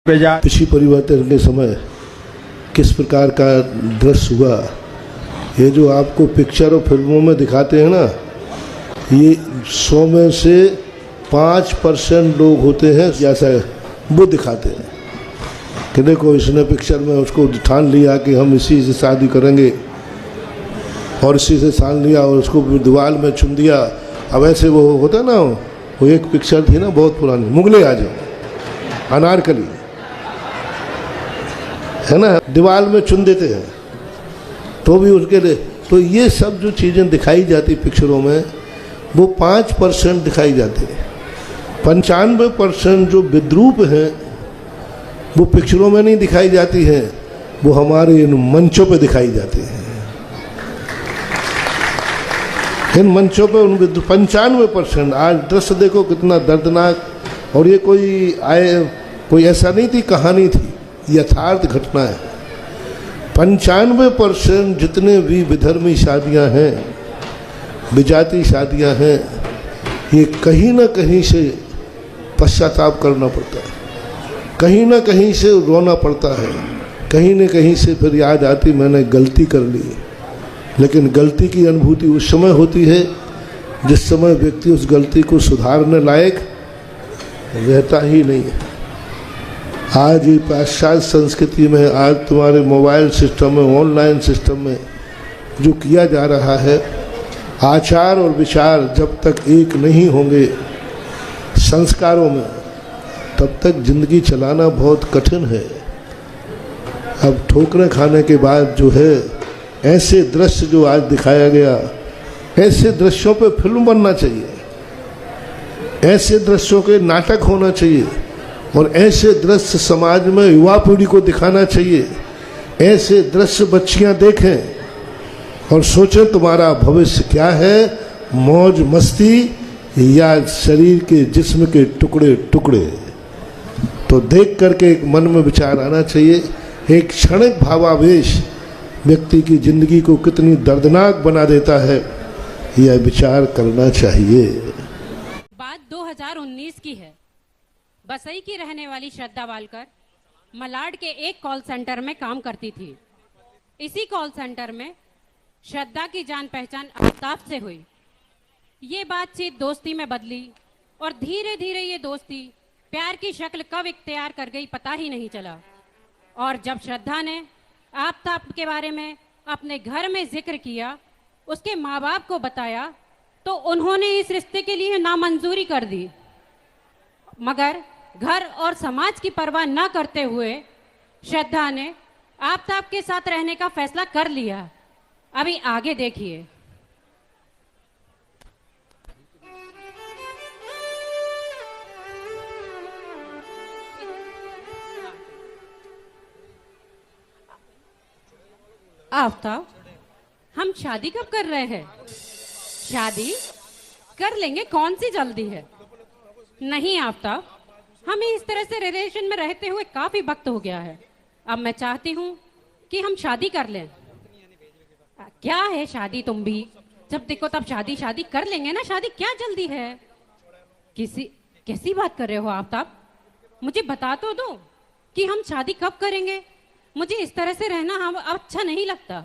कृषि परिवर्तन के समय किस प्रकार का दृश्य हुआ, ये जो आपको पिक्चर और फिल्मों में दिखाते हैं ना, ये 100 में से 5% लोग होते हैं जैसा वो दिखाते हैं कि देखो इसने पिक्चर में उसको ठान लिया कि हम इसी से शादी करेंगे और इसी से ठान लिया और उसको दीवार में चुन दिया। अब ऐसे वो होता है ना, वो एक पिक्चर थी ना बहुत पुरानी, मुगले आजम, अनारकली है ना, दीवार में चुन देते हैं तो भी उसके लिए। तो ये सब जो चीज़ें दिखाई जाती पिक्चरों में वो 5% दिखाई जाती है। 95% जो विद्रूप हैं वो पिक्चरों में नहीं दिखाई जाती हैं, वो हमारे इन मंचों पे दिखाई जाती हैं। इन मंचों पे उन 95% आज दृश्य देखो कितना दर्दनाक। और ये कोई ऐसा नहीं थी, कहानी थी, यथार्थ घटना है। 95% जितने भी विधर्मी शादियां हैं, विजाति शादियां हैं, ये कहीं ना कहीं से पश्चाताप करना पड़ता है, कहीं ना कहीं से रोना पड़ता है, कहीं ना कहीं से फिर याद आती मैंने गलती कर ली। लेकिन गलती की अनुभूति उस समय होती है जिस समय व्यक्ति उस गलती को सुधारने लायक रहता ही नहीं है। आज ये पाश्चात्य संस्कृति में, आज तुम्हारे मोबाइल सिस्टम में, ऑनलाइन सिस्टम में जो किया जा रहा है, आचार और विचार जब तक एक नहीं होंगे संस्कारों में, तब तक जिंदगी चलाना बहुत कठिन है। अब ठोकरें खाने के बाद जो है, ऐसे दृश्य जो आज दिखाया गया, ऐसे दृश्यों पे फिल्म बनना चाहिए, ऐसे दृश्यों के नाटक होना चाहिए और ऐसे दृश्य समाज में युवा पीढ़ी को दिखाना चाहिए। ऐसे दृश्य बच्चियां देखें और सोचें तुम्हारा भविष्य क्या है, मौज मस्ती या शरीर के जिस्म के टुकड़े टुकड़े। तो देख करके एक मन में विचार आना चाहिए। एक क्षणिक भावावेश व्यक्ति की जिंदगी को कितनी दर्दनाक बना देता है, यह विचार करना चाहिए। बात 2019 की है। बसई की रहने वाली श्रद्धा वालकर मलाड के एक कॉल सेंटर में काम करती थी। इसी कॉल सेंटर में श्रद्धा की जान पहचान आफ्ताब से हुई। ये बातचीत दोस्ती में बदली और धीरे धीरे ये दोस्ती प्यार की शक्ल कब इख्तियार कर गई पता ही नहीं चला। और जब श्रद्धा ने आफ्ताब के बारे में अपने घर में जिक्र किया, उसके माँ बाप को बताया, तो उन्होंने इस रिश्ते के लिए नामंजूरी कर दी। मगर घर और समाज की परवाह न करते हुए श्रद्धा ने आफ्ताब के साथ रहने का फैसला कर लिया। अभी आगे देखिए। आफ्ताब, हम शादी कब कर रहे हैं? शादी कर लेंगे, कौन सी जल्दी है? नहीं आफ्ताब, हमें इस तरह से रिलेशन में रहते हुए काफी वक्त हो गया है। अब मैं चाहती हूँ कि हम शादी कर लें। क्या है शादी, तुम भी जब देखो तब शादी शादी कर लेंगे ना, शादी क्या जल्दी है? कैसी बात कर रहे हो आफ्ताब? मुझे बता तो दो कि हम शादी कब करेंगे। मुझे इस तरह से रहना अब अच्छा नहीं लगता।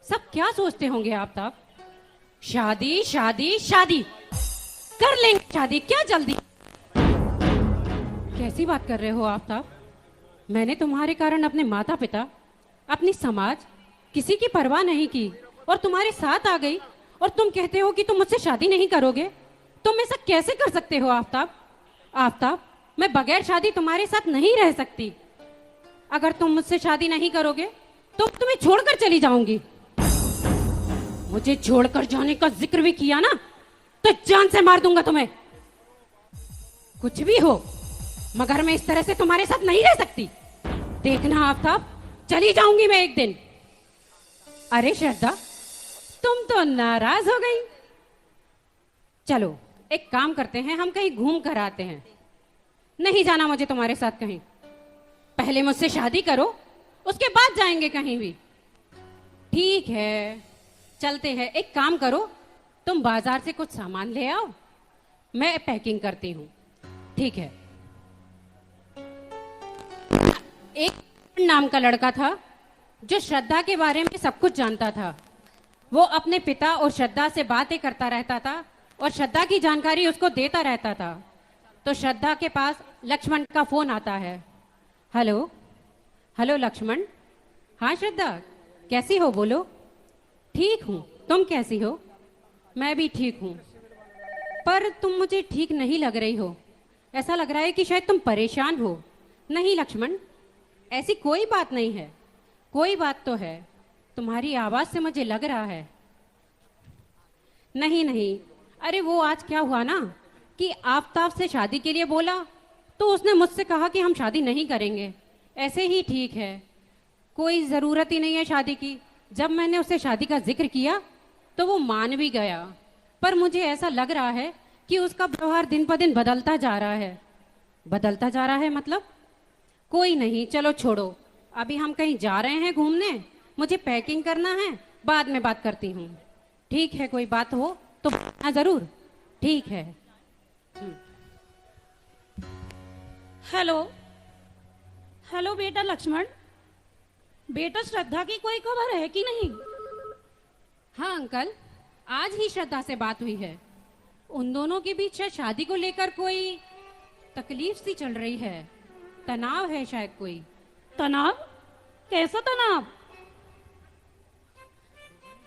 सब क्या सोचते होंगे आफ्ताब? शादी शादी शादी कर लेंगे, शादी क्या जल्दी? कैसी बात कर रहे हो आफ्ताब? मैंने तुम्हारे कारण अपने माता पिता, अपनी समाज, किसी की परवाह नहीं की और तुम्हारे साथ आ गई, और तुम कहते हो कि तुम मुझसे शादी नहीं करोगे। तुम ऐसा कैसे कर सकते हो आफ्ताब? आफ्ताब, मैं बगैर शादी तुम्हारे साथ नहीं रह सकती। अगर तुम मुझसे शादी नहीं करोगे तो तुम्हें छोड़कर चली जाऊंगी। मुझे छोड़कर जाने का जिक्र भी किया ना तो जान से मार दूंगा तुम्हें। कुछ भी हो, मगर मैं इस तरह से तुम्हारे साथ नहीं रह सकती। देखना आफ्ताब, चली जाऊंगी मैं एक दिन। अरे श्रद्धा, तुम तो नाराज हो गई। चलो एक काम करते हैं, हम कहीं घूम कर आते हैं। नहीं जाना मुझे तुम्हारे साथ कहीं। पहले मुझसे शादी करो, उसके बाद जाएंगे कहीं भी। ठीक है, चलते हैं। एक काम करो, तुम बाजार से कुछ सामान ले आओ, मैं पैकिंग करती हूँ। ठीक है। एक नाम का लड़का था जो श्रद्धा के बारे में सब कुछ जानता था। वो अपने पिता और श्रद्धा से बातें करता रहता था और श्रद्धा की जानकारी उसको देता रहता था। तो श्रद्धा के पास लक्ष्मण का फोन आता है। Hello hello Lakshman. हाँ श्रद्धा, कैसी हो? बोलो। ठीक हूँ, तुम कैसी हो? मैं भी ठीक हूँ, पर तुम मुझे ठीक नहीं लग रही हो। ऐसा लग रहा है कि शायद तुम परेशान हो। नहीं लक्ष्मण, ऐसी कोई बात नहीं है। कोई बात तो है, तुम्हारी आवाज से मुझे लग रहा है। नहीं नहीं, अरे वो आज क्या हुआ ना कि आफताब से शादी के लिए बोला तो उसने मुझसे कहा कि हम शादी नहीं करेंगे। ऐसे ही ठीक है, कोई ज़रूरत ही नहीं है शादी की। जब मैंने उससे शादी का जिक्र किया तो वो मान भी गया, पर मुझे ऐसा लग रहा है कि उसका व्यवहार दिन पर दिन बदलता जा रहा है। बदलता जा रहा है मतलब? कोई नहीं, चलो छोड़ो। अभी हम कहीं जा रहे हैं घूमने, मुझे पैकिंग करना है, बाद में बात करती हूँ। ठीक है, कोई बात हो तो बताना ज़रूर। ठीक है। हेलो हेलो बेटा लक्ष्मण, बेटा श्रद्धा की कोई खबर है कि नहीं? हाँ अंकल, आज ही श्रद्धा से बात हुई है। उन दोनों के बीच शायद शादी को लेकर कोई तकलीफ सी चल रही है, तनाव है शायद कोई। तनाव? कैसा तनाव?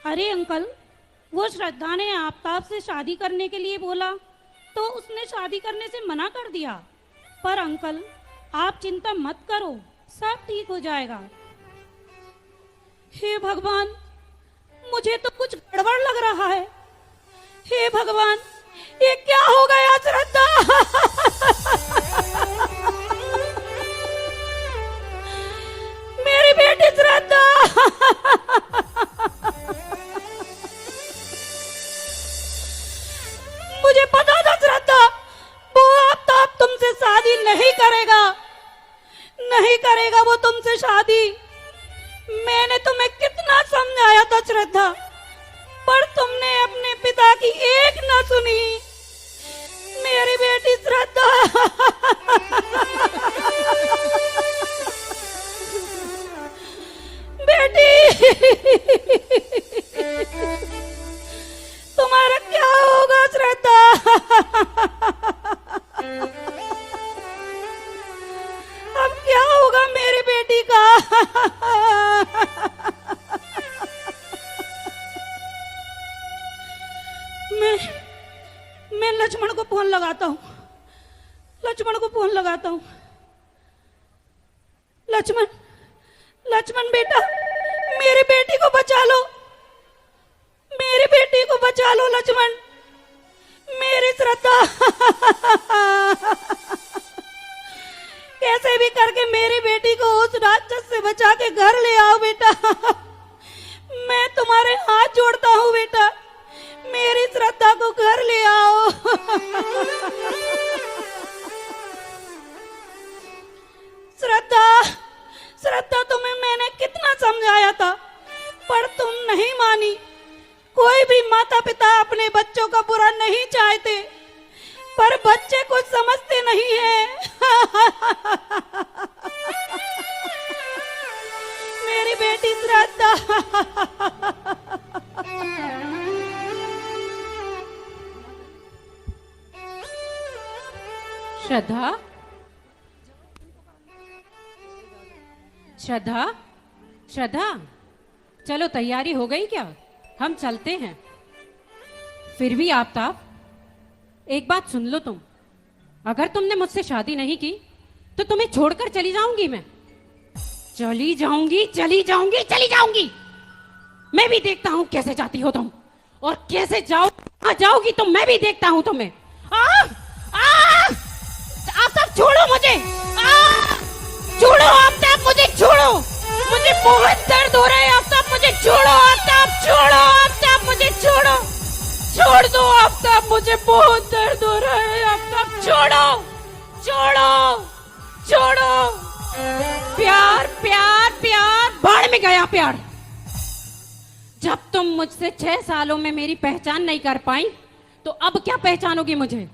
अरे अंकल, वो श्रद्धा ने आफताब से शादी करने के लिए बोला तो उसने शादी करने से मना कर दिया। पर अंकल आप चिंता मत करो, सब ठीक हो जाएगा। हे भगवान, मुझे तो कुछ गड़बड़ लग रहा है। हे भगवान, ये क्या हो गया श्रद्धा? मेरी बेटी श्रद्धा। मुझे पता था श्रद्धा, वो आफताब तुमसे शादी नहीं करेगा, नहीं करेगा वो तुमसे शादी। मैंने तुम्हें कितना समझाया था श्रद्धा, पर तुमने अपने पिता की एक न सुनी। मेरी बेटी श्रद्धा। बेटी, तुम्हारा क्या होगा श्रद्धा? अब क्या होगा मेरी बेटी का? मैं लक्ष्मण को फोन लगाता हूँ, लक्ष्मण को फोन लगाता हूँ। लक्ष्मण, लक्ष्मण बेटा, मेरी बेटी को बचा लो, मेरी बेटी को बचा लो लक्ष्मण, मेरी श्रद्धा। कैसे भी करके मेरी बेटी को उस राक्षस से बचा के घर ले आओ बेटा। मैं तुम्हारे हाथ जोड़ता हूँ बेटा, मेरी श्रद्धा को घर ले आओ। श्रद्धा, श्रद्धा तुम्हें मैंने कितना समझाया था, पर तुम नहीं मानी। कोई भी माता पिता अपने बच्चों का बुरा नहीं चाहते, पर बच्चे कुछ समझते नहीं हैं। मेरी बेटी श्रद्धा। श्रद्धा, श्रद्धा, श्रद्धा, चलो तैयारी हो गई क्या? हम चलते हैं। फिर भी आफताब, एक बात सुन लो तुम। अगर तुमने मुझसे शादी नहीं की तो तुम्हें छोड़कर चली जाऊंगी मैं। चली जाऊंगी, चली जाऊंगी, चली जाऊंगी। मैं भी देखता हूं कैसे जाती हो तुम, और कैसे जाओगी तुम, मैं भी देखता हूं तुम्हें। आफताब छोड़ो मुझे, छोड़ो आफताब, मुझे छोड़ो, मुझे बहुत दर्द हो रहा है आफताब, मुझे छोड़ो आफताब, छोड़ो आफताब, मुझे छोड़ो, छोड़ दो आफताब, मुझे बहुत दर्द हो रहा है आफताब, छोड़ो, छोड़ो, छोड़ो। प्यार प्यार प्यार, भाड़ में गया प्यार। जब तुम मुझसे 6 सालों में मेरी पहचान नहीं कर पाई तो अब क्या पहचानोगी मुझे?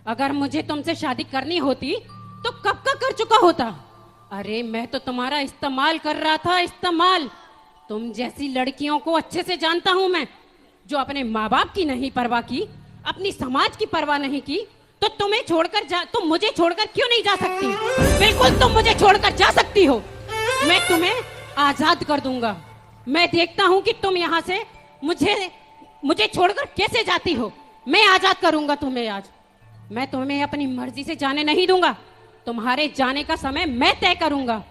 अगर मुझे तुमसे शादी करनी होती तो कब का कर चुका होता, अरे मैं तो तुम्हारा इस्तेमाल कर रहा था, इस्तेमाल। तुम जैसी लड़कियों को अच्छे से जानता हूं मैं, जो अपने माँ बाप की नहीं परवाह की, अपनी समाज की परवाह नहीं की। तो तुम मुझे छोड़कर क्यों नहीं जा सकती? बिल्कुल तुम मुझे छोड़कर जा सकती हो। मैं तुम्हें आजाद कर दूंगा। मैं देखता हूं कि तुम यहाँ से मुझे छोड़कर कैसे जाती हो। मैं आजाद करूंगा तुम्हें आज। मैं तुम्हें अपनी मर्जी से जाने नहीं दूंगा। तुम्हारे जाने का समय मैं तय करूंगा।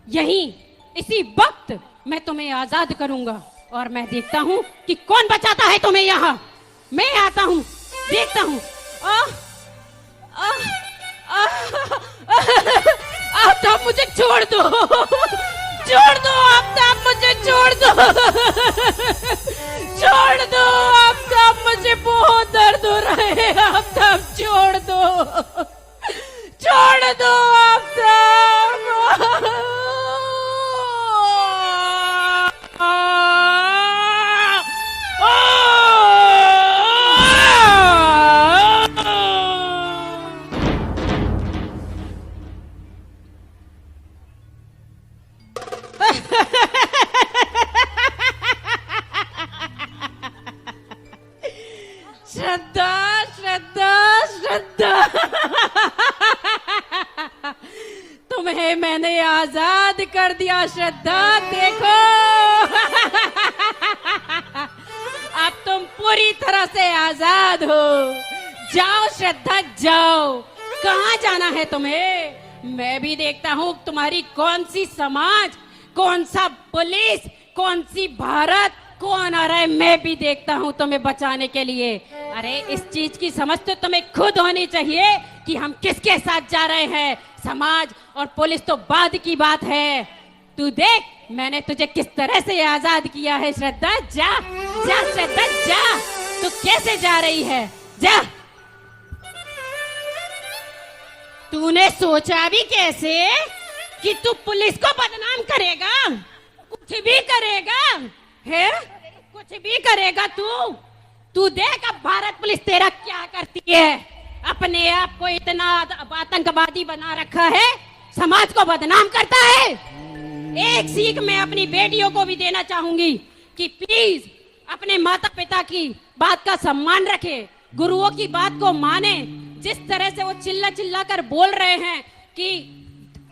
यहीं इसी वक्त मैं तुम्हें आजाद करूंगा और मैं देखता हूं कि कौन बचाता है तुम्हें यहाँ। मैं आता हूं, देखता हूं। आफ्ताब मुझे छोड़ दो, छोड़ दो आफ्ताब, मुझे छोड़ दो, छोड़ दो आफ्ताब, मुझे बहुत दर्द हो रहा है आफ्ताब, छोड़ दो, छोड़ दो आफ्ताब। श्रद्धा, श्रद्धा, श्रद्धा, तुम्हें मैंने आजाद कर दिया श्रद्धा। देखो अब तुम पूरी तरह से आजाद हो। जाओ श्रद्धा, जाओ। कहाँ जाना है तुम्हें? मैं भी देखता हूँ तुम्हारी कौन सी समाज, कौन सा पुलिस, कौन सी भारत, कौन आ रहा है। मैं भी देखता हूँ तुम्हें बचाने के लिए। अरे इस चीज की समझ तो तुम्हें खुद होनी चाहिए कि हम किसके साथ जा रहे हैं। समाज और पुलिस तो बाद की बात है। तू देख मैंने तुझे किस तरह से आजाद किया है। श्रद्धा जा, जा श्रद्धा जा। तू कैसे जा रही है? जा। तूने सोचा भी कैसे कि तू पुलिस को बदनाम करेगा? कुछ भी करेगा है, कुछ भी करेगा तू देख अब भारत पुलिस तेरा क्या करती है। अपने आप को इतना आतंकवादी बना रखा है, समाज को बदनाम करता है। एक सीख मैं अपनी बेटियों को भी देना चाहूंगी कि प्लीज अपने माता पिता की बात का सम्मान रखे, गुरुओं की बात को माने। जिस तरह से वो चिल्ला चिल्ला कर बोल रहे हैं कि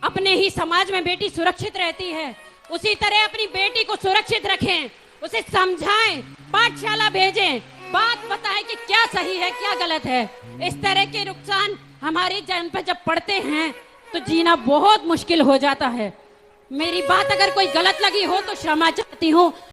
अपने ही समाज में बेटी सुरक्षित रहती है, उसी तरह अपनी बेटी को सुरक्षित रखें, उसे समझाएं, पाठशाला भेजें, बात बताएं कि क्या सही है क्या गलत है। इस तरह के नुकसान हमारी जान पर जब पड़ते हैं तो जीना बहुत मुश्किल हो जाता है। मेरी बात अगर कोई गलत लगी हो तो क्षमा चाहती हूँ।